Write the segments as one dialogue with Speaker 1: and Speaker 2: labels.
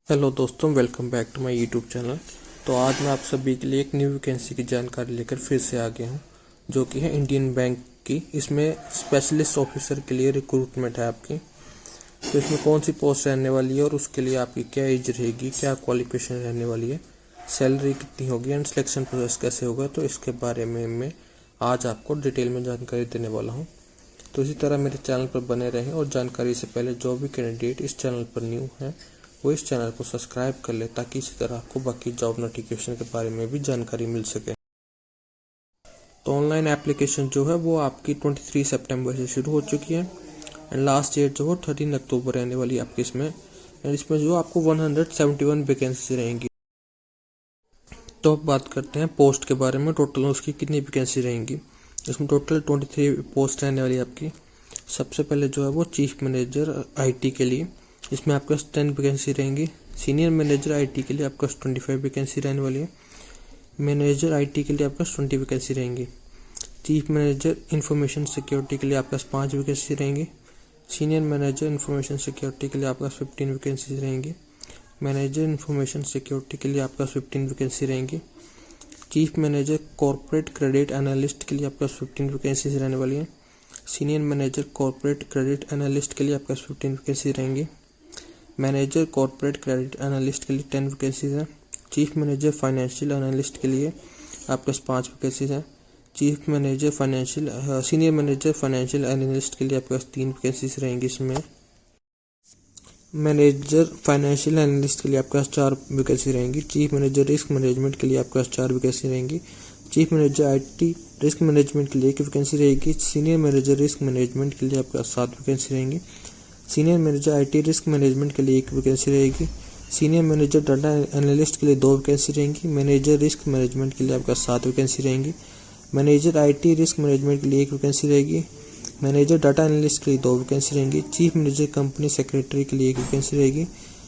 Speaker 1: Hello दोस्तों, welcome back to my YouTube channel. तो आज मैं आप सभी के लिए एक न्यू वैकेंसी की जानकारी लेकर फिर से आ गया हूँ, जो कि है इंडियन बैंक की। इसमें स्पेशलिस्ट ऑफिसर के लिए रिक्रूटमेंट है आपकी। तो इसमें कौन सी पोस्ट रहने वाली है और उसके लिए आपकी क्या एज रहेगी, क्या क्वालिफिकेशन रहने वाली है, सैलरी कितनी होगी एंड सिलेक्शन प्रोसेस कैसे होगा, तो इसके बारे में मैं आज आपको डिटेल में जानकारी देने वाला हूँ। तो इसी तरह मेरे चैनल पर बने रहें और जानकारी से पहले जो भी कैंडिडेट इस चैनल पर न्यू है वो इस चैनल को सब्सक्राइब कर ले, ताकि इसी तरह आपको बाकी जॉब नोटिफिकेशन के बारे में भी जानकारी मिल सके। तो ऑनलाइन एप्लीकेशन जो है वो आपकी 23 सितंबर से शुरू हो चुकी है एंड लास्ट डेट जो है 13 अक्टूबर रहने वाली है आपकी इसमें। एंड इसमें जो आपको 171 वैकेंसी रहेंगी। तो अब बात करते हैं पोस्ट के बारे में, टोटल उसकी कितनी वैकेंसी रहेंगी। इसमें टोटल 23 पोस्ट रहने वाली है आपकी। सबसे पहले जो है वो चीफ मैनेजर आईटी के लिए, इसमें आपके पास 10 वैकेंसी रहेंगी। सीनियर मैनेजर आईटी के लिए आपके पास 25 वैकेंसी रहने वाली है। मैनेजर आईटी के लिए आपके पास 20 वैकेंसी रहेंगी। चीफ मैनेजर इंफॉर्मेशन सिक्योरिटी के लिए आपके पास 5 वैकेंसी रहेंगी। सीनियर मैनेजर इंफॉर्मेशन सिक्योरिटी के लिए आपके पास 15 वैकेंसी रहेंगी। मैनेजर इंफॉर्मेशन सिक्योरिटी के लिए आपके पास 15 वैकेंसी रहेंगी। Chief manager corporate credit analyst के लिए आपके पास 15 वैकेंसी रहने वाली है। Senior manager corporate credit analyst के लिए आपके पास 15 वैकेंसी रहेंगी। मैनेजर कॉर्पोरेट क्रेडिट एनालिस्ट के लिए 10 वैकेंसीज हैं। चीफ मैनेजर फाइनेंशियल एनालिस्ट के लिए आपके पास 5 वैकेंसीज हैं। Chief manager senior manager financial analyst के लिए आपके पास 3 वैकेंसीज रहेंगी इसमें। मैनेजर फाइनेंशियल एनालिस्ट के लिए आपके पास 4 वैकेंसी रहेंगी। चीफ मैनेजर रिस्क मैनेजमेंट के लिए आपके पास 4 वैकेंसी रहेंगी। Chief manager IT risk management के लिए 1 वैकेंसी रहेगी। सीनियर मैनेजर रिस्क मैनेजमेंट के लिए आपके पास 7 वैकेंसी रहेंगी। Senior manager IT risk management के लिए 1 वैकेंसी रहेगी। सीनियर मैनेजर डाटा एनालिस्ट के लिए 2 वैकेंसी रहेंगी। मैनेजर रिस्क मैनेजमेंट के लिए आपका 7 वैकेंसी रहेंगी। मैनेजर आईटी रिस्क मैनेजमेंट के लिए 1 वैकेंसी रहेगी। मैनेजर डाटा एनालिस्ट के लिए 2 वैकेंसी रहेंगी। चीफ मैनेजर कंपनी सेक्रेटरी के लिए 1 वैकेंसी रहेगी।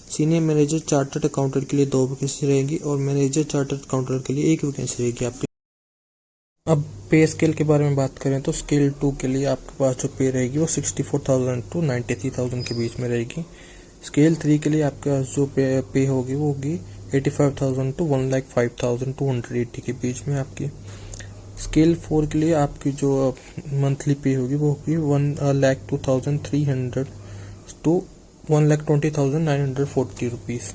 Speaker 1: सीनियर मैनेजर चार्टर्ड अकाउंटेंट के लिए 2 वैकेंसी रहेगी और मैनेजर चार्टर्ड अकाउंटेंट के लिए 1 वैकेंसी रहेगी आपकी। अब पे स्केल के बारे में बात करें तो स्केल 2 के लिए आपके पास जो पे रहेगी वो 64,000 टू 93,000 के बीच में रहेगी। स्केल 3 के लिए आपके पास जो पे होगी वो होगी 85,000 टू 1,05,280 के बीच में आपकी। स्केल 4 के लिए आपकी जो मंथली पे होगी वो होगी 1,02,300 टू 1,20,940 रुपीज़।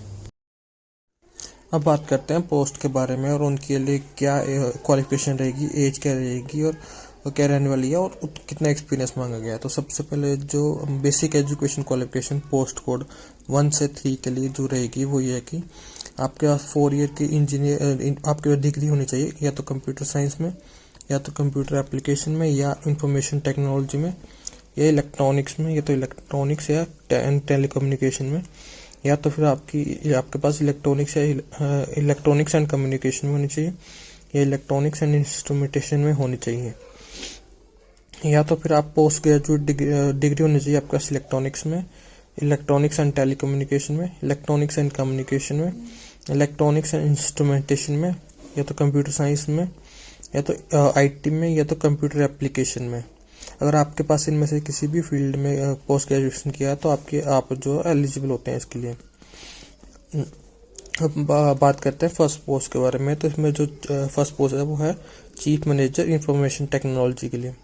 Speaker 1: अब बात करते हैं पोस्ट के बारे में और उनके लिए क्या क्वालिफिकेशन रहेगी, एज क्या रहेगी और क्या रहने वाली है और कितना एक्सपीरियंस मांगा गया है। तो सबसे पहले जो basic education qualification post code 1 से 3 के लिए जो रहेगी वो ये है कि आपके पास 4 ईयर की इंजीनियर आपके पास डिग्री होनी चाहिए, या तो कंप्यूटर साइंस में, या तो कंप्यूटर एप्लीकेशन में, या इंफॉर्मेशन टेक्नोलॉजी में, या इलेक्ट्रॉनिक्स में, या तो इलेक्ट्रॉनिक्स या टेलीकम्युनिकेशन में, या तो फिर आपके पास इलेक्ट्रॉनिक्स एंड कम्युनिकेशन में होनी चाहिए, या इलेक्ट्रॉनिक्स एंड इंस्ट्रूमेंटेशन में होनी चाहिए, या तो फिर आप पोस्ट ग्रेजुएट डिग्री होनी चाहिए आपके पास इलेक्ट्रॉनिक्स में, इलेक्ट्रॉनिक्स एंड टेलीकम्युनिकेशन में, इलेक्ट्रॉनिक्स एंड कम्युनिकेशन में, इलेक्ट्रॉनिक्स एंड इंस्ट्रूमेंटेशन में, या तो कंप्यूटर साइंस में, या तो आईटी में, या तो कंप्यूटर एप्लीकेशन में। अगर आपके पास इनमें से किसी भी फील्ड में पोस्ट ग्रेजुएशन किया है तो आप जो एलिजिबल होते हैं इसके लिए। अब बात करते हैं फर्स्ट पोस्ट के बारे में। तो इसमें जो फर्स्ट पोस्ट है वो है चीफ मैनेजर इंफॉर्मेशन टेक्नोलॉजी के लिए।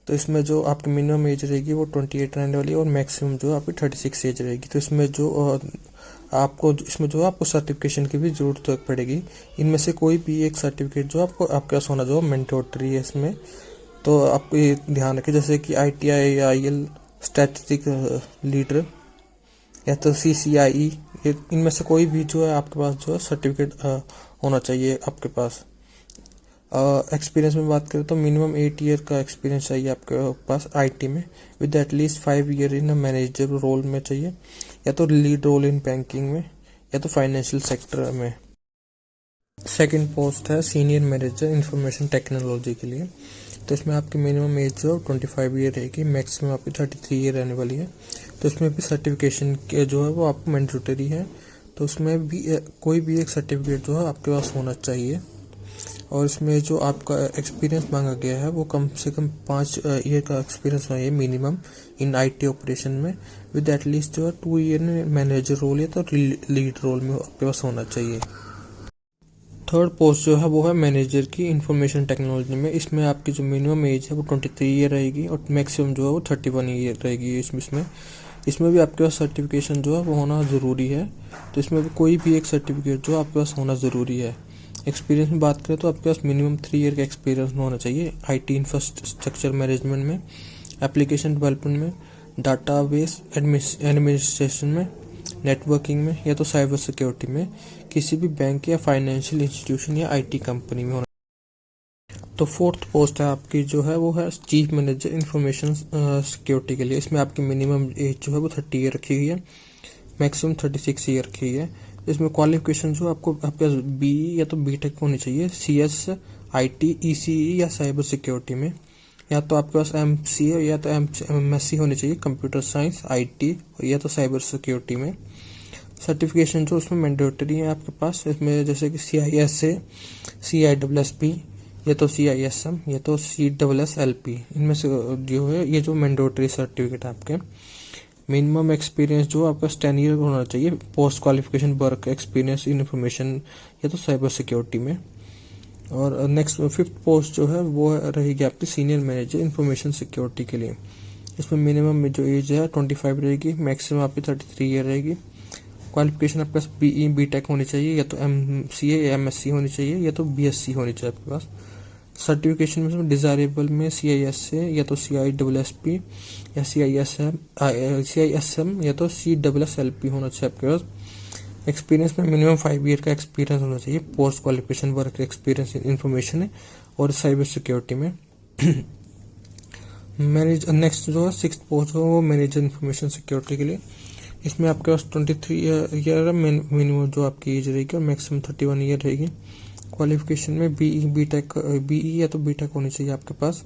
Speaker 1: तो इसमें जो आपकी मिनिमम एज रहेगी वो 28 रहने वाली है और मैक्सिमम जो आपकी 36 एज रहेगी। तो इसमें जो आपको सर्टिफिकेशन की भी जरूरत पड़ेगी। इनमें से कोई भी एक सर्टिफिकेट जो आपके पास होना जो मैंडेटरी है इसमें। तो आपको ये ध्यान रखें, जैसे कि ITI या IL स्टैटिस्टिक लीडर, या तो CCIE, इनमें से कोई भी जो है आपके पास जो है सर्टिफिकेट होना चाहिए आपके पास। एक्सपीरियंस में बात करें तो मिनिमम 8 ईयर का एक्सपीरियंस चाहिए आपके पास IT में, with at least 5 year in manager role में चाहिए, या तो लीड रोल इन बैंकिंग में, या तो फाइनेंशियल सेक्टर में। सेकंड पोस्ट है सीनियर मैनेजर इंफॉर्मेशन टेक्नोलॉजी के लिए। तो इसमें आपकी मिनिमम एज जो 25 ईयर रहेगी, मैक्सिमम आपकी 33 ईयर रहने वाली है। तो इसमें भी सर्टिफिकेशन के जो है वो आपको मैंडेटरी है। तो उसमें भी कोई भी एक सर्टिफिकेट जो है आपके पास होना चाहिए। और इसमें जो आपका एक्सपीरियंस मांगा गया है वो कम से कम 5 ईयर का एक्सपीरियंस होना चाहिए मिनिमम इन आईटी ऑपरेशन में, विद एटलीस्ट जो है 2 ईयर में मैनेजर रोल या तो लीड रोल में आपके पास होना चाहिए। थर्ड पोस्ट जो है वो है मैनेजर की इंफॉर्मेशन टेक्नोलॉजी में। इसमें आपकी जो मिनिमम एज है वो 23 ईयर रहेगी और मैक्सिमम जो है वो 31 ईयर रहेगी। इसमें भी आपके पास सर्टिफिकेशन जो है वो होना ज़रूरी है। तो इसमें भी कोई भी एक सर्टिफिकेट जो आपके पास होना ज़रूरी है। एक्सपीरियंस में बात करें तो आपके पास मिनिमम 3 ईयर का एक्सपीरियंस होना चाहिए आईटी इंफ्रास्ट्रक्चर मैनेजमेंट में, एप्लीकेशन डेवलपमेंट में, डाटाबेस एडमिनिस्ट्रेशन में, नेटवर्किंग में या तो साइबर सिक्योरिटी में, किसी भी बैंक या फाइनेंशियल इंस्टीट्यूशन या आईटी कंपनी में होना। तो फोर्थ पोस्ट है आपकी जो है वो है चीफ मैनेजर इंफॉर्मेशन सिक्योरिटी के लिए। इसमें आपकी मिनिमम एज जो है वो 30 ईयर रखी गई है, मैक्सिमम 36 ईयर रखी गई है। इसमें क्वालिफिकेशन जो आपको आपके पास बी या तो बीटेक होनी चाहिए सीएस, आईटी, ईसीई या साइबर सिक्योरिटी में, या तो आपके पास एमसीए या तो एमएससी होनी चाहिए कंप्यूटर साइंस, आईटी या तो साइबर सिक्योरिटी में। सर्टिफिकेशन जो उसमें मैंडेटरी है आपके पास, इसमें जैसे कि CISA, CISSP या तो CISM या तो CSSLP, इनमें से जो है ये जो मैंडेटरी सर्टिफिकेट है आपके। मिनिमम एक्सपीरियंस जो आपका 10 ईयर होना चाहिए पोस्ट क्वालिफिकेशन वर्क एक्सपीरियंस इन इंफॉर्मेशन या तो साइबर सिक्योरिटी में। और नेक्स्ट फिफ्थ पोस्ट जो है वो रहेगी आपकी सीनियर मैनेजर इंफॉर्मेशन सिक्योरिटी के लिए। इसमें मिनिमम जो एज है 25 रहेगी, मैक्सिमम आपकी 33 ईयर रहेगी। क्वालिफिकेशन आपके पास BE बीटेक होनी चाहिए या तो MCA या MSc होनी चाहिए या तो BSc होनी चाहिए आपके पास। सर्टिफिकेशन में डिजायरेबल में CISA या तो CISSP या CISM या तो CSSLP होना चाहिए आपके पास। एक्सपीरियंस में मिनिमम 5 ईयर का एक्सपीरियंस होना चाहिए post qualification work experience information और साइबर सिक्योरिटी में। नेक्स्ट जो है सिक्स्थ पोस्ट है वो मैनेजर इंफॉर्मेशन सिक्योरिटी के लिए। इसमें आपके पास 23 ईयर मिनिमम जो आपकी एज रहेगी और मैक्सिमम 31 ईयर रहेगी। क्वालिफिकेशन में BE या तो बीटेक होनी चाहिए आपके पास,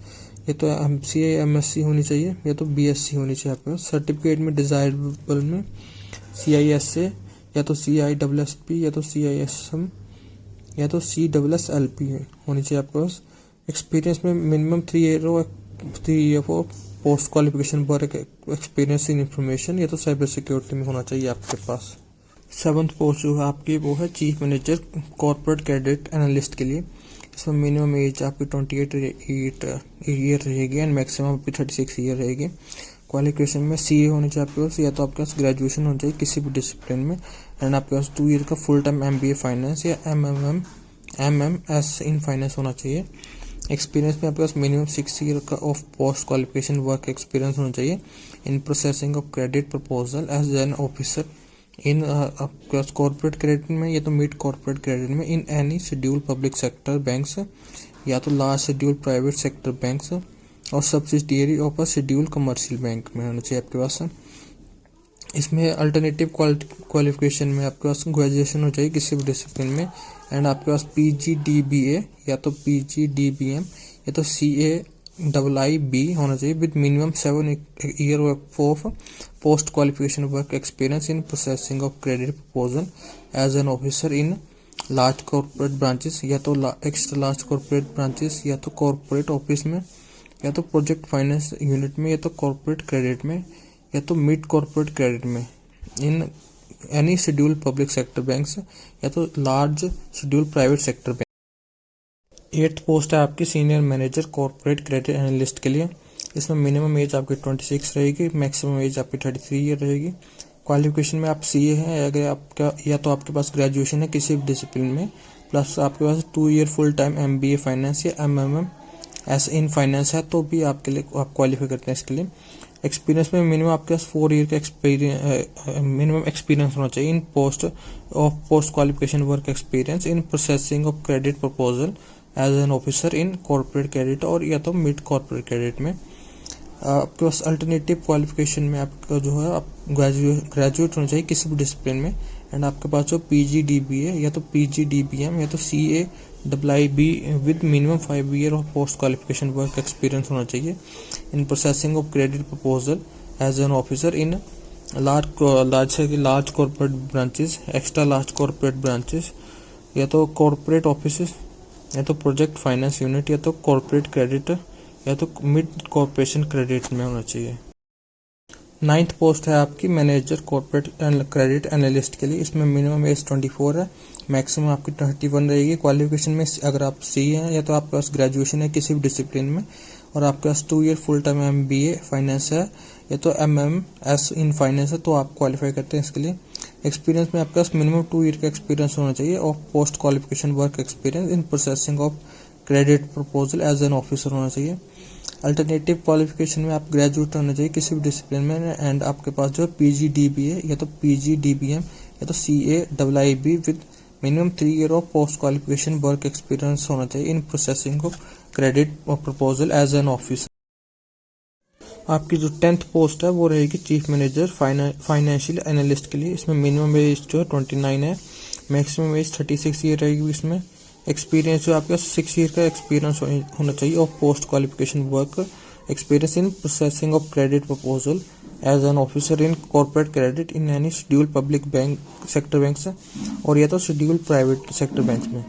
Speaker 1: या तो MCA MSc होनी चाहिए या तो BSc होनी चाहिए आपके पास। सर्टिफिकेट में डिजायरेबल में CISA या तो CISSP या तो CISM या तो CSSLP होनी चाहिए आपके पास। एक्सपीरियंस में minimum 3 year for post qualification work experience in information या तो साइबर सिक्योरिटी में होना चाहिए आपके पास। 7th पोस्ट जो है आपकी वो है chief manager corporate credit analyst के लिए। इसमें मिनिमम एज आपकी 28 ईयर रहेगी एंड मैक्सिमम आपकी 36 ईयर रहेगी। क्वालिफिकेशन में CA होनी चाहिए आपके पास, या तो आपके पास ग्रेजुएशन होनी चाहिए किसी भी डिसिप्लिन में, एंड आपके पास 2 ईयर का फुल टाइम MBA फाइनेंस या MMS इन फाइनेंस होना चाहिए। एक्सपीरियंस में आपके पास मिनिमम 6 ईयर का of post qualification work experience होना चाहिए in processing of credit proposal as an officer in आपके पास कॉर्पोरेट क्रेडिट में या तो मिड कॉर्पोरेट क्रेडिट में in any schedule public sector banks या तो large schedule private sector banks और subsidiary of a schedule commercial bank में होना चाहिए आपके पास। इसमें अल्टरनेटिव क्वालिफिकेशन में आपके पास ग्रेजुएशन हो चाहिए किसी भी डिसिप्लिन में, एंड आपके पास PGDBA या तो PGDBM या तो CAIIB होना चाहिए with minimum 7 year of post qualification work experience in processing of credit proposal as an officer in large corporate branches या तो एक्स्ट्रा लार्ज कॉर्पोरेट ब्रांचेस या तो कॉर्पोरेट ऑफिस में या तो प्रोजेक्ट फाइनेंस यूनिट में या तो कॉर्पोरेट क्रेडिट में या तो मिड कॉर्पोरेट क्रेडिट में in any schedule public sector banks या तो large schedule private sector bank. 8th post है आपकी senior manager corporate credit analyst के लिए। इसमें मिनिमम एज आपकी 26 रहेगी, मैक्सिमम एज आपकी 33 ईयर रहेगी। क्वालिफिकेशन में आप CA है अगर आपका, या तो आपके पास ग्रेजुएशन है किसी भी डिसिप्लिन में, प्लस आपके पास 2 year full time MBA finance या MMS इन फाइनेंस है तो भी आपके लिए आप क्वालिफाई करते हैं इसके लिए। एक्सपीरियंस में मिनिमम आपके पास 4 ईयर का मिनिमम एक्सपीरियंस होना चाहिए in post qualification work experience in processing of credit proposal as an officer in corporate credit और या तो मिड कॉर्पोरेट क्रेडिट में। आपके पास अल्टरनेटिव क्वालिफिकेशन में आपका जो है आप ग्रेजुएट होना चाहिए किसी भी डिसिप्लिन में, एंड आपके पास जो PGDBA या तो PGDBM या तो CAIIB with minimum 5 year of post qualification work experience होना चाहिए in processing of credit proposal as an officer in large corporate branches, extra large corporate branches या तो कॉर्पोरेट ऑफिस या तो प्रोजेक्ट फाइनेंस यूनिट, या तो कॉर्पोरेट क्रेडिट, या तो मिड कॉर्पोरेशन क्रेडिट में होना चाहिए। 9th पोस्ट है आपकी मैनेजर कॉर्पोरेट क्रेडिट एनालिस्ट के लिए। इसमें मिनिमम एज 24 है, मैक्सिमम आपकी 31 रहेगी। क्वालिफिकेशन में अगर आप सी हैं या तो आपके पास ग्रेजुएशन है किसी भी डिसिप्लिन में, और आपके पास 2 year full time MBA finance है या तो MMS इन फाइनेंस है तो आप क्वालिफाई करते हैं इसके लिए। एक्सपीरियंस में आपके पास मिनिमम 2 ईयर का एक्सपीरियंस होना चाहिए और post qualification work experience in processing of credit proposal as an officer होना चाहिए। अल्टरनेटिव क्वालिफिकेशन में आप ग्रेजुएट होना चाहिए किसी भी डिसिप्लिन में, एंड आपके पास जो PGDBA या तो PGDBM या तो CAIIB with minimum 3 year of post qualification work experience होना चाहिए in processing of credit proposal as an officer. आपकी जो 10th पोस्ट है वो रहेगी चीफ मैनेजर फाइनेंशियल एनालिस्ट के लिए। इसमें मिनिमम एज जो 29 है, मैक्सिमम एज 36 ईयर रहेगी। इसमें एक्सपीरियंस जो आपका 6 ईयर का एक्सपीरियंस होना चाहिए और post qualification work experience in processing of credit proposal as an officer in corporate credit in any schedule public bank sector banks और या तो शेड्यूल प्राइवेट सेक्टर बैंक्स में।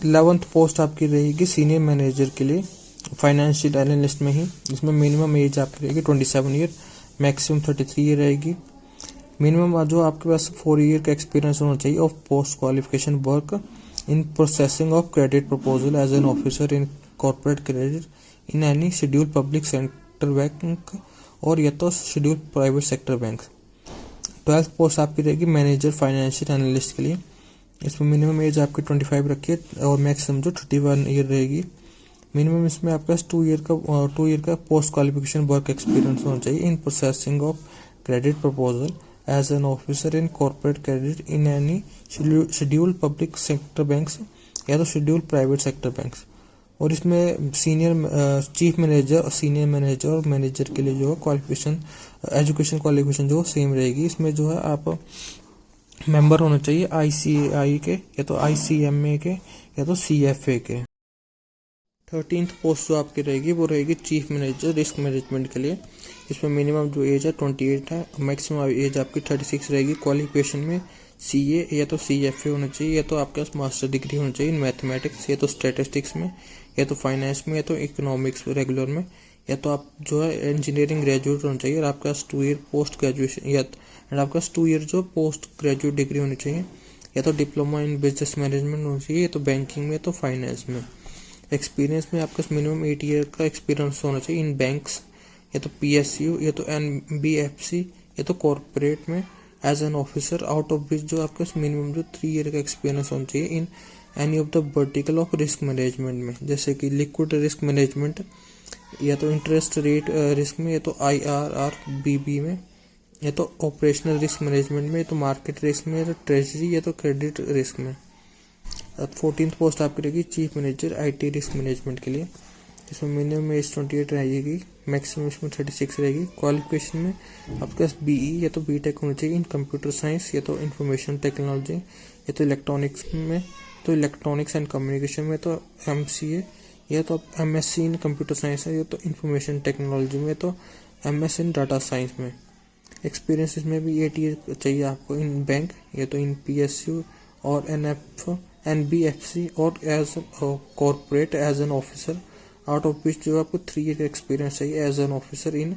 Speaker 1: 11th पोस्ट आपकी रहेगी सीनियर मैनेजर के लिए फाइनेंशियल एनालिस्ट में ही। इसमें मिनिमम एज आपकी रहेगी 27 ईयर, मैक्सिमम 33 ईयर रहेगी। मिनिमम जो आपके पास 4 ईयर का एक्सपीरियंस होना चाहिए of post qualification work in processing of credit proposal as an officer in corporate credit in any schedule public sector bank और या तो schedule private sector bank. 12th post आपकी रहेगी मैनेजर फाइनेंशियल एनालिस्ट के लिए। इसमें मिनिमम एज आपकी 25 रखी है और मैक्सिमम जो 31 ईयर रहेगी। मिनिमम इसमें आपके पास 2 ईयर का पोस्ट क्वालिफिकेशन वर्क एक्सपीरियंस होना चाहिए in processing of credit proposal as an officer in corporate credit in any schedule public sector banks या तो शेड्यूल प्राइवेट सेक्टर बैंक्स। और इसमें चीफ मैनेजर, सीनियर मैनेजर और मैनेजर के लिए जो है क्वालिफिकेशन एजुकेशन क्वालिफिकेशन जो सेम रहेगी। इसमें जो है आप मेंबर होना चाहिए ICAI के या तो ICMA के या तो CFA के। 13th पोस्ट जो आपकी रहेगी वो रहेगी चीफ मैनेजर रिस्क मैनेजमेंट के लिए। इसमें मिनिमम जो एज है 28 है, मैक्सिमम एज आपकी 36 रहेगी। क्वालिफिकेशन में CA या तो CFA होना चाहिए या तो आपके पास मास्टर डिग्री होनी चाहिए इन मैथमेटिक्स या तो स्टैटिस्टिक्स में या तो फाइनेंस में या तो इकोनॉमिक्स रेगुलर में, या तो आप जो है इंजीनियरिंग ग्रेजुएट होना चाहिए और आपके पास 2 ईयर पोस्ट ग्रेजुएशन या आपके पास 2 ईयर जो पोस्ट ग्रेजुएट डिग्री होनी चाहिए, या तो डिप्लोमा इन बिजनेस मैनेजमेंट होना चाहिए या तो बैंकिंग में तो फाइनेंस में। एक्सपीरियंस में आपका मिनिमम 8 ईयर का एक्सपीरियंस होना चाहिए इन बैंक्स या तो PSU या तो NBFC या तो कॉर्पोरेट में as an officer, out of which जो आपका मिनिमम जो 3 ईयर का एक्सपीरियंस होना चाहिए इन any of the vertical of risk management में, जैसे कि लिक्विड रिस्क मैनेजमेंट या तो इंटरेस्ट रेट रिस्क में या तो IRRBB में या तो ऑपरेशनल रिस्क मैनेजमेंट में या तो मार्केट रिस्क में या तो ट्रेजरी या तो क्रेडिट रिस्क में। 14th पोस्ट आपकी रहेगी chief manager IT risk management के लिए। इसमें मिनिमम एज 28 रहेगी, मैक्सिमम इसमें 36 रहेगी। क्वालिफिकेशन में आपके पास BE या तो BTech होना चाहिए इन कंप्यूटर साइंस या तो इंफॉर्मेशन टेक्नोलॉजी या तो इलेक्ट्रॉनिक्स में तो इलेक्ट्रॉनिक्स एंड कम्युनिकेशन में तो MCA या तो MSc इन कंप्यूटर साइंस है या तो इंफॉर्मेशन टेक्नोलॉजी में तो MS इन डाटा साइंस में। एक्सपीरियंस इसमें भी 8 ईयर चाहिए आपको इन बैंक या तो इन PSU और NBFC और as corporate as an officer, out of which जो आपको 3 ईयर का एक्सपीरियंस चाहिए as an officer in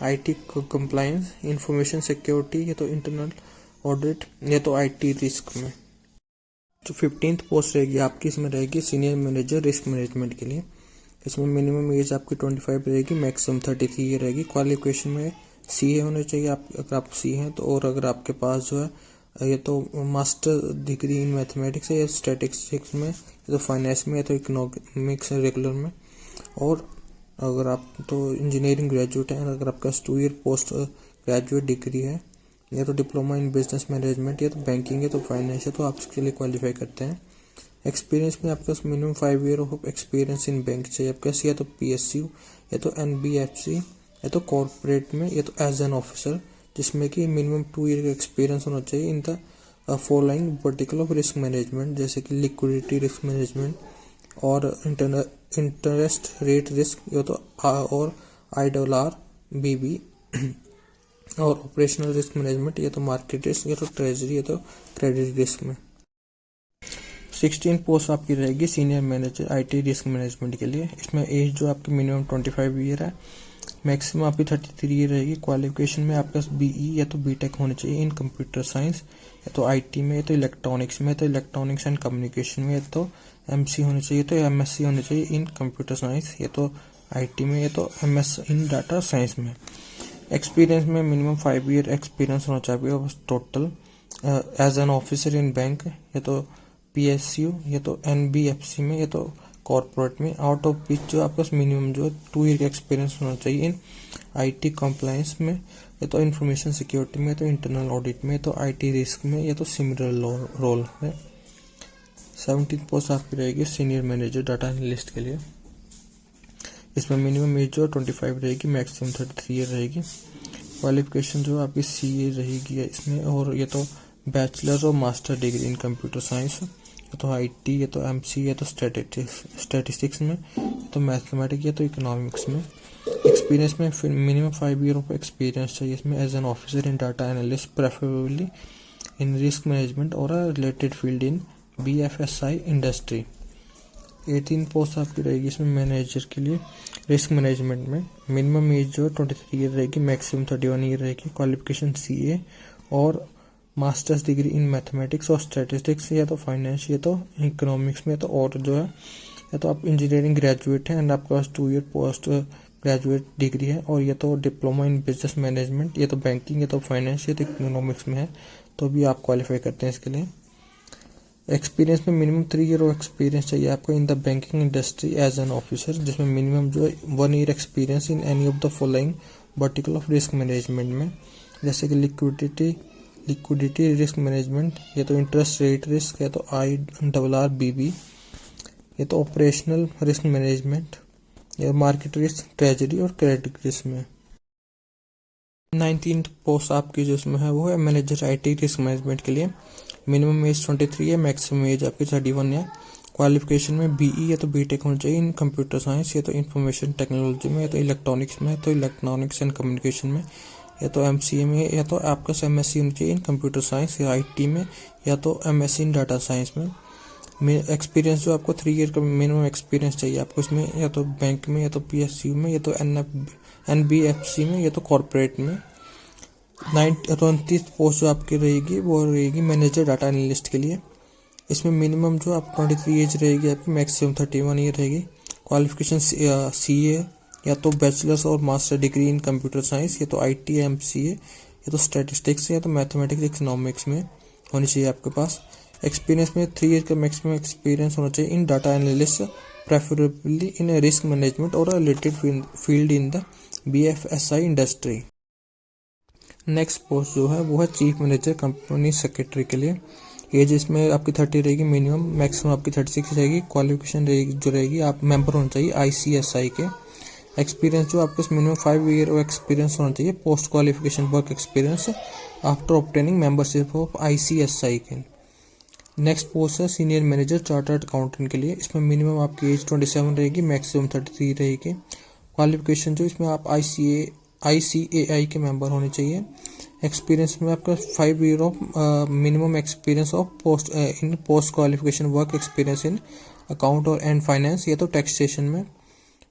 Speaker 1: IT compliance, information security या तो इंटरनल ऑडिट या तो IT रिस्क में। जो 15th पोस्ट रहेगी आपकी इसमें रहेगी सीनियर मैनेजर रिस्क मैनेजमेंट के लिए। इसमें मिनिमम एज आपकी 25 रहेगी, मैक्सिमम 33 ईयर रहेगी। क्वालिफिकेशन में CA होना चाहिए आप अगर आप C हैं तो, और अगर आपके पास जो है ये तो मास्टर डिग्री इन मैथमेटिक्स है या स्टैटिस्टिक्स में या तो फाइनेंस में या तो इकोनॉमिक्स रेगुलर में, और अगर आप तो इंजीनियरिंग ग्रेजुएट हैं, अगर आपका 2 ईयर पोस्ट ग्रेजुएट डिग्री है या तो डिप्लोमा इन बिजनेस मैनेजमेंट या तो बैंकिंग या तो फाइनेंस है तो आप इसके लिए क्वालिफाई करते हैं। एक्सपीरियंस में आपके पास minimum 5 year of experience in bank चाहिए आपके पास, या तो PSU या तो NBFC या तो कॉर्पोरेट में या तो एज एन ऑफिसर, जिसमें कि मिनिमम 2 ईयर का एक्सपीरियंस होना चाहिए in the following vertical of risk management, जैसे कि लिक्विडिटी रिस्क मैनेजमेंट और इंटरेस्ट रेट रिस्क या तो और IRRBB और ऑपरेशनल रिस्क मैनेजमेंट या तो मार्केट रिस्क या तो ट्रेजरी या तो क्रेडिट रिस्क में। 16 पोस्ट आपकी रहेगी senior manager IT risk management के लिए। इसमें एज जो आपकी मिनिमम 25 ईयर है, मैक्सिमम आपकी 33 ईयर रहेगी। क्वालिफिकेशन में आपका बीई या तो बीटेक होना चाहिए इन कंप्यूटर साइंस, या तो आईटी में, या तो इलेक्ट्रॉनिक्स में, तो इलेक्ट्रॉनिक्स एंड कम्युनिकेशन में, या तो एमसी होना चाहिए, तो एमएससी होना चाहिए इन कंप्यूटर साइंस, या तो आईटी में, या तो एमएस इन डाटा साइंस में। एक्सपीरियंस में मिनिमम 5 ईयर एक्सपीरियंस होना चाहिए total as an officer in bank, या तो पीएसयू, या तो एनबीएफसी में, या तो कॉर्पोरेट में। आउट ऑफ विच जो आपका मिनिमम जो 2 ईयर का एक्सपीरियंस होना चाहिए इन आईटी कंप्लायंस में, या तो इंफॉर्मेशन सिक्योरिटी में, तो इंटरनल ऑडिट में, तो आईटी रिस्क में, या तो सिमिलर रोल में। 17 पोस्ट आपकी रहेगी सीनियर मैनेजर डाटा एनालिस्ट के लिए। इसमें मिनिमम एज जो 25 रहेगी, मैक्सिमम 33 ईयर रहेगी। क्वालिफिकेशन जो आपकी सीए रहेगी इसमें, और ये तो बैचलर और master degree in computer science, या तो आईटी, या तो एमसी, या तो स्टैटिस्टिक्स में, तो मैथमेटिक्स, या तो इकोनॉमिक्स में। एक्सपीरियंस में मिनिमम 5 ईयर ऑफ एक्सपीरियंस चाहिए इसमें as an officer in data analyst, preferably in risk management और related field in BFSI industry. 18 post आपकी रहेगी इसमें मैनेजर के लिए रिस्क मैनेजमेंट में। मिनिमम एज जो 23 ईयर रहेगी, मैक्सिमम 31 ईयर रहेगी। क्वालिफिकेशन सीए और मास्टर्स डिग्री इन मैथमेटिक्स और स्टैटिस्टिक्स, या तो फाइनेंस, या तो इकोनॉमिक्स में, तो और जो है या तो आप इंजीनियरिंग ग्रेजुएट हैं एंड आपके पास 2 ईयर पोस्ट ग्रेजुएट डिग्री है, और या तो डिप्लोमा इन बिजनेस मैनेजमेंट, या तो बैंकिंग, या तो फाइनेंस, या तो इकोनॉमिक्स में है, तो भी आप क्वालिफाई करते हैं इसके लिए। एक्सपीरियंस में मिनिमम 3 ईयर ऑफ एक्सपीरियंस चाहिए आपको in the banking industry as an officer, जिसमें मिनिमम जो 1 year experience in any of the following vertical of risk management में, जैसे कि लिक्विडिटी रिस्क मैनेजमेंट, या तो इंटरेस्ट रेट रिस्क, या तो IRRBB, या तो ऑपरेशनल रिस्क मैनेजमेंट, या मार्केट रिस्क, ट्रेजरी और क्रेडिट रिस्क में। 19th पोस्ट आपकी जो इसमें है वो है मैनेजर आईटी रिस्क मैनेजमेंट के लिए। मिनिमम एज 23 है, मैक्सिमम एज आपकी 31 है। क्वालिफिकेशन में बीई या तो बीटेक होना चाहिए इन कंप्यूटर साइंस, या तो इंफॉर्मेशन टेक्नोलॉजी में, या तो इलेक्ट्रॉनिक्स में, तो इलेक्ट्रॉनिक्स एंड कम्युनिकेशन में, या तो एमसीए में, या तो आपका एमएससी होना चाहिए इन कंप्यूटर साइंस या आईटी में, या तो एमएससी इन डाटा साइंस में। एक्सपीरियंस जो आपको 3 ईयर का मिनिमम एक्सपीरियंस चाहिए आपको इसमें, या तो बैंक में, या तो पीएसयू में, या तो एनबीएफसी में, या तो कॉर्पोरेट में। 29th पोस्ट जो आपकी रहेगी वो रहेगी मैनेजर डाटा एनालिस्ट के लिए। इसमें मिनिमम जो आप 23 एज रहेगी आपकी, मैक्सिमम 31 ईयर रहेगी। क्वालिफिकेशन सीए या तो बैचलर्स और master degree in computer science, या तो आईटी एमसीए, या तो स्टैटिस्टिक्स, या तो मैथमेटिक्स इकोनॉमिक्स में होनी चाहिए आपके पास। एक्सपीरियंस में 3 ईयर का मैक्सिमम एक्सपीरियंस होना चाहिए in data analyst, preferably in risk management और related field in the BFSI industry. Next post जो है वो है चीफ मैनेजर कंपनी सेक्रेटरी के लिए। एज इसमें आपकी 30 रहेगी मिनिमम, मैक्सिमम आपकी 36 रहेगी। क्वालिफिकेशन रहेगी आप मेंबर होना चाहिए आईसीएसआई के। एक्सपीरियंस जो आपके मिनिमम 5 ईयर एक्सपीरियंस होना चाहिए post qualification work experience after obtaining membership of ICSI के। नेक्स्ट पोस्ट है सीनियर मैनेजर चार्टर्ड अकाउंटेंट के लिए। इसमें मिनिमम आपकी एज 27 रहेगी, मैक्सिमम 33 रहेगी। क्वालिफिकेशन जो इसमें आप ICAI के मेंबर होने चाहिए। एक्सपीरियंस में आपका 5 year of minimum experience of post qualification work experience in account और एंड फाइनेंस, या तो टैक्सेशन में।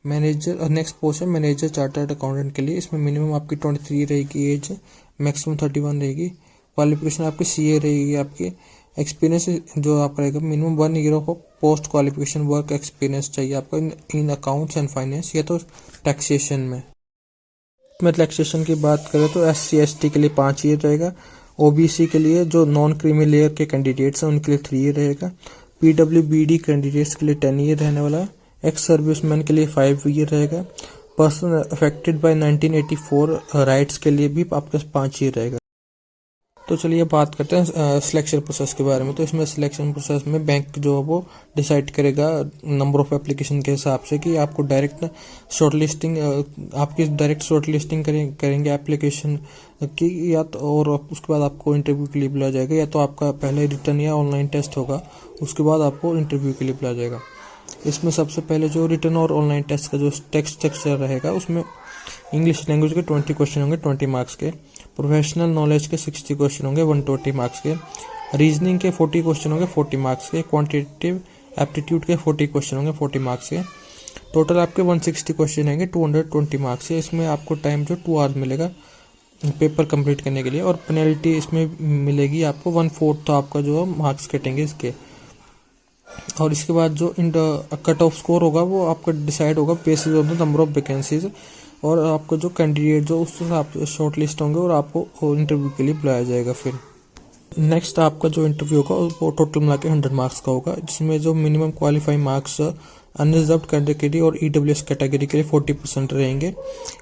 Speaker 1: मैनेजर नेक्स्ट पोस्ट है मैनेजर चार्टर्ड अकाउंटेंट के लिए। इसमें मिनिमम आपकी 23 रहेगी एज, मैक्सिमम 31 रहेगी। क्वालिफिकेशन आपकी CA रहेगी आपकी। एक्सपीरियंस जो आपका रहेगा minimum 1 year of post qualification work experience चाहिए आपको इन अकाउंट्स एंड फाइनेंस, या तो टैक्सेशन में। टैक्सेशन की बात करें तो SC/ST के लिए 5 ईयर रहेगा। OBC के लिए जो नॉन क्रीमी लेयर के कैंडिडेट्स हैं उनके लिए 3 ईयर रहेगा। PWBD कैंडिडेट्स के लिए 10 ईयर रहने वाला है। एक्स सर्विसमैन के लिए 5 ईयर रहेगा। पर्सन अफेक्टेड बाय 1984 राइट्स के लिए भी आपके 5 ईयर रहेगा। तो चलिए बात करते हैं सिलेक्शन प्रोसेस के बारे में। तो इसमें सिलेक्शन प्रोसेस में बैंक जो है वो डिसाइड करेगा नंबर ऑफ एप्लीकेशन के हिसाब से कि आपको डायरेक्ट शॉर्टलिस्टिंग करेंगे एप्लीकेशन की, या तो और उसके बाद आपको इंटरव्यू के लिए बुलाया जाएगा, या तो आपका पहले रिटर्न या ऑनलाइन टेस्ट होगा, उसके बाद आपको इंटरव्यू के लिए बुलाया जाएगा। इसमें सबसे पहले जो रिटर्न और ऑनलाइन टेस्ट का जो टेक्स्ट स्ट्रक्चर रहेगा उसमें इंग्लिश लैंग्वेज के 20 क्वेश्चन होंगे 20 मार्क्स के। प्रोफेशनल नॉलेज के 60 क्वेश्चन होंगे 120 मार्क्स के। रीजनिंग के 40 क्वेश्चन होंगे 40 मार्क्स के, क्वांटिटेटिव एप्टीट्यूड के 40 क्वेश्चन होंगे 40 मार्क्स के। टोटल आपके 160 क्वेश्चन आएंगे 220 मार्क्स के। इसमें आपको टाइम जो 2 आवर मिलेगा पेपर कंप्लीट करने के लिए, और पेनल्टी इसमें मिलेगी आपको 1/4 तो आपका जो मार्क्स कटेंगे इसके। और इसके बाद जो कट ऑफ स्कोर होगा वो आपका डिसाइड होगा basis on the number of vacancies, और आपको जो कैंडिडेट जो उस हिसाब से शॉर्ट लिस्ट होंगे और आपको इंटरव्यू के लिए बुलाया जाएगा। फिर नेक्स्ट आपका जो इंटरव्यू होगा वो टोटल मिला के 100 मार्क्स का होगा, जिसमें जो minimum qualifying marks unreserved category और ईडब्ल्यूएस कैटेगरी के लिए 40% रहेंगे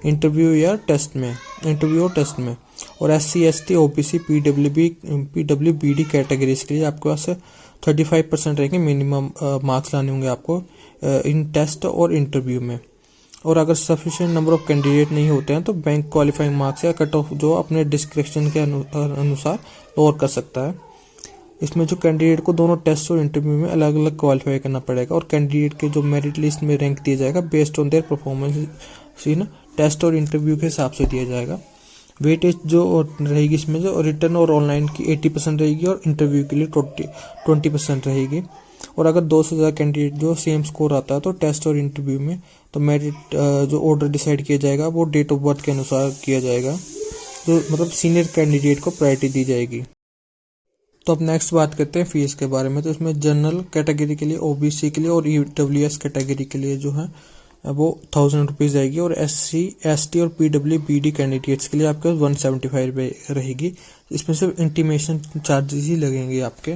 Speaker 1: इंटरव्यू या टेस्ट में, इंटरव्यू और टेस्ट में। और SC ST OBC PWBD categories के लिए आपके पास 35% रहेंगे मिनिमम मार्क्स लाने होंगे आपको इन टेस्ट और इंटरव्यू में। और अगर सफिशिएंट नंबर ऑफ कैंडिडेट नहीं होते हैं तो बैंक क्वालिफाइंग मार्क्स या कट ऑफ जो अपने डिस्क्रिप्शन के अनुसार लोअर कर सकता है। इसमें जो कैंडिडेट को दोनों टेस्ट और इंटरव्यू में अलग अलग क्वालिफाई करना पड़ेगा, और कैंडिडेट के जो मेरिट लिस्ट में रैंक दिया जाएगा based on their performance in test और इंटरव्यू के हिसाब से दिया जाएगा। वेटेज जो रहेगी इसमें जो रिटर्न और ऑनलाइन की 80% रहेगी और इंटरव्यू के लिए 20% रहेगी। और अगर 2 से ज़्यादा कैंडिडेट जो सेम स्कोर आता है तो टेस्ट और इंटरव्यू में तो मेरिट जो ऑर्डर डिसाइड किया जाएगा वो डेट ऑफ बर्थ के अनुसार किया जाएगा, जो मतलब सीनियर कैंडिडेट को प्रायोरिटी दी जाएगी। तो अब नेक्स्ट बात करते हैं फीस के बारे में। तो इसमें जनरल कैटेगरी के लिए, OBC के लिए और EWS कैटेगरी के लिए जो है वो 1000 रुपीज़ आएगी, और SC ST और PWBD कैंडिडेट्स के लिए आपके 175 रहेगी। इसमें सिर्फ इंटीमेशन चार्जेस ही लगेंगे आपके।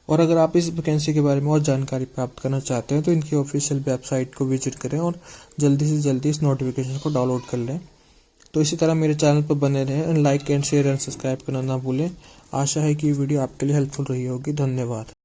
Speaker 1: और अगर आप इस वैकेंसी के बारे में और जानकारी प्राप्त करना चाहते हैं तो इनकी ऑफिशियल वेबसाइट को विजिट करें और जल्दी से जल्दी इस नोटिफिकेशन को डाउनलोड कर लें। तो इसी तरह मेरे चैनल पर बने रहें and like and share and subscribe करना ना भूलें। आशा है कि ये वीडियो आपके लिए हेल्पफुल रही होगी। धन्यवाद।